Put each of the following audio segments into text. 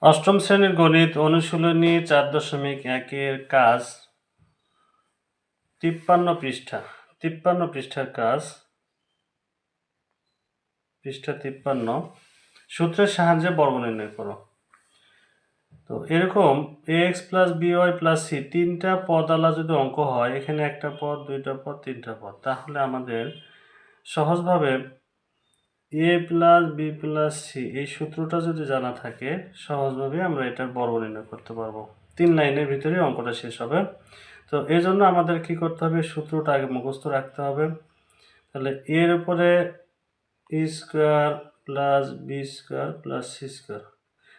অষ্টম শ্রেণীর গণিত অনুশীলনী 4.1-এর কাজ 53 পৃষ্ঠার কাজ পৃষ্ঠা 53 সূত্রের সাহায্যে বর্গ নির্ণয় করো। তো এরকম ax plus by plus c তিনটা পদওয়ালা যদি অঙ্ক হয়, এখানে একটা পদ, দুইটা পদ, তিনটা পদ, তাহলে আমাদের সহজভাবে a plus b plus c এই সূত্রটা যদি জানা থাকে, সহজভাবে আমরা এটার বর্গ নির্ণয় করতে পারবো। 3 লাইনের ভিতরে অঙ্কটা শেষ হবে। তো এই জন্য আমাদের কি করতে হবে, সূত্রটা আগে মুখস্থ রাখতে হবে। তাহলে এর উপরে a square plus B square plus C square,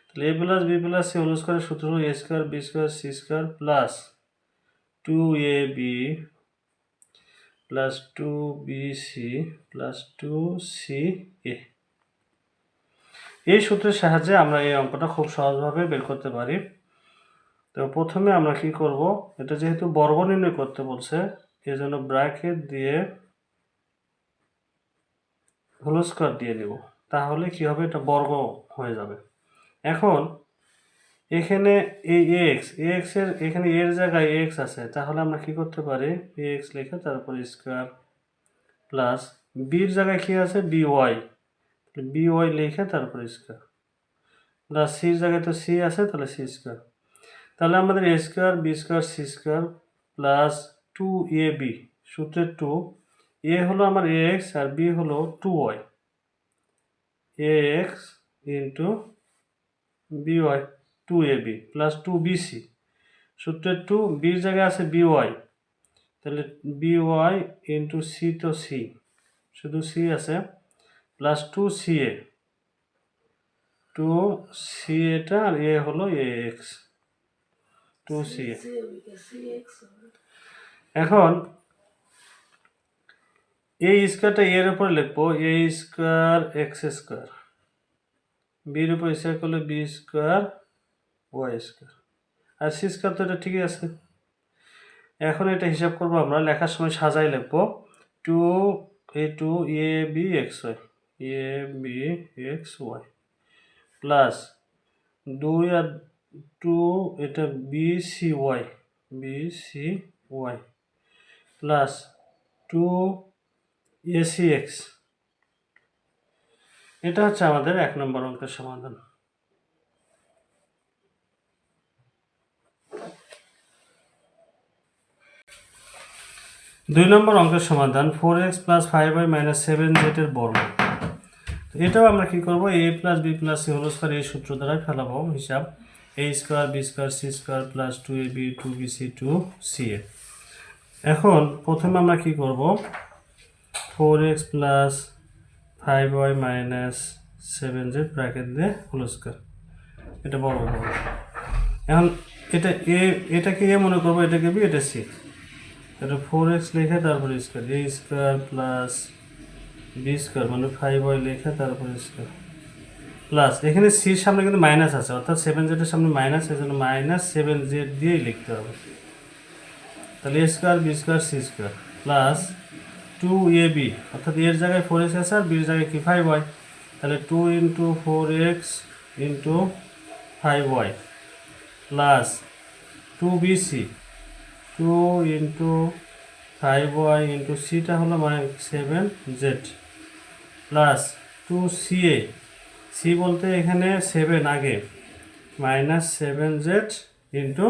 তাহলে a plus B plus C whole স্কোয়ারের সূত্র হলো a square B square C square plus 2ab plus 2bc plus 2ca। এই সূত্রের সাহায্যে আমরা এই অঙ্কটা খুব সহজভাবে বের করতে পারি। তো প্রথমে আমরা কি করব, এটা যেহেতু বর্গ নির্ণয় করতে বলছে, এজন্য ব্র্যাকেট দিয়ে হোল স্কোয়ার দিয়ে দেব, তাহলে কি হবে, এটা বর্গ হয়ে যাবে। এখন এখানে এই এক্স এর এখানে এর জায়গায় এক্স আছে, তাহলে আমরা কি করতে পারি, এক্স লিখে তারপর স্কোয়ার প্লাস বির জায়গায় কি আছে, বিওয়াই লিখে তারপর স্কোয়ার প্লাস সির জায়গায় তো সি আছে, তাহলে সি স্কোয়ার। তাহলে আমাদের A square B square C square plus 2ab, সূত্রের 2, এ হলো আমার এক্স আর বি হলো 2y, ax into by 2ab plus 2bc, সূত্রের 2, বির জায়গায় আছে by, তাহলে by ইন্টু সি তো সি, শুধু সি আছে, প্লাস 2ca আর এ হলো ax 2ca। এখন এই স্কোয়ারটা এর উপরে লিখবো, এ স্কোয়ার এক্স স্কোয়ার, বির উপর স্কোয়ার করলে বি স্কোয়ার ওয়াই স্কোয়ার, আর সি স্কোয়ার তো এটা ঠিকই আছে। এখন এটা হিসাব করবো, আমরা লেখার সময় সাজাই লিখবো, 2 A B X Y plus 2 আর 2 এটা B C Y plus 2 AC X. এটা হচ্ছে আমাদের 1 নম্বর অঙ্কের সমাধান। দুই নম্বর অঙ্কের সমাধান 4x plus 5y minus 7z এর বর্গ। এটাও আমরা কি করব, a plus B plus C whole square এই সূত্র দ্বারা ফেলাবো হিসাব, a square B square C square plus 2ab 2bc 2ca। এখন প্রথমে আমরা কি করব, 4x plus 5y minus 7z bracket দিয়ে হোল স্কোয়ার, এটা বর্গ করব। এখন এটা এটাকে এ মনে করবো, এটাকে বি, এটা সি, এটা 4x লিখে তারপরে square, a square plus B square মানে 5y লিখে তারপরে স্কোয়ার প্লাস, এখানে সির সামনে কিন্তু মাইনাস আছে, অর্থাৎ 7z এর সামনে মাইনাস, এই জন্য মাইনাস 7z দিয়েই লিখতে হবে। তাহলে a square B square C square plus 2ab, অর্থাৎ এর জায়গায় 4x আছে আর বির জায়গায় কি 5y, তাহলে 2 into 4x into 5y plus 2bc 2 into 5y into সিটা হলো 7z প্লাস 2ca, সি বলতে এখানে 7 আগে, মাইনাস 7z ইন্টু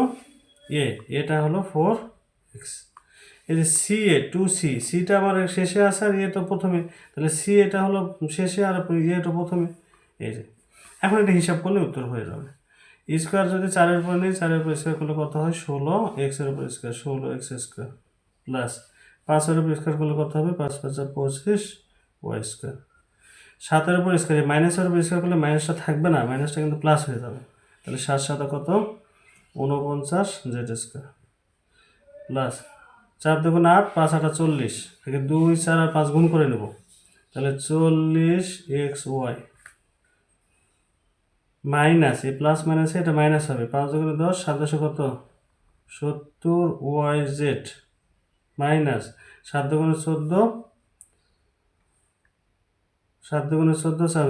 এটা হলো 4x। এই যে সি এ 2c, সিটা আমার শেষে আছে আর তো প্রথমে, তাহলে সি এটা হলো শেষে আর এটা প্রথমে। এই যে এখন এটা হিসাব করলে উত্তর হয়ে যাবে। স্কোয়ার যদি 4-এর উপর নেই, 4-এর উপর স্কোয়ার করলে কত হয়, 16x এর উপর স্কোয়ার 16x স্কোয়ার প্লাস 5-এর উপর স্কোয়ার করলে কত হবে, 5 5 25 y স্কোয়ার। 7-এর উপর স্কোয়ার, মাইনাসের উপর স্কোয়ার করলে মাইনাসটা থাকবে না, মাইনাসটা কিন্তু প্লাস হয়ে যাবে, তাহলে 7 7 কত 49z স্কোয়ার প্লাস 4 2 8 5 8 40, থেকে 2 4 আর 5 গুণ করে নেব, তাহলে 40xy মাইনাস, এই প্লাস মাইনাসে এটা মাইনাস হবে, 5 2 10 7 10 কত 70yz মাইনাস 7 2 14, 7 2 14 4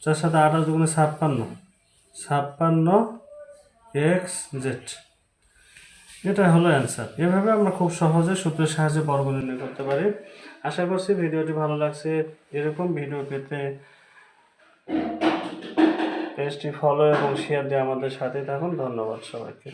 4 7 8 2 56, 56xz। এটা হলো অ্যান্সার। এভাবে আমরা খুব সহজে সূত্রের সাহায্যে বর্গ নির্ণয় করতে পারি। আশা করছি ভিডিওটি ভালো লাগছে। এরকম ভিডিও পেতে পেজটি ফলো এবং শেয়ার দিয়ে আমাদের সাথে থাকুন। ধন্যবাদ সবাইকে।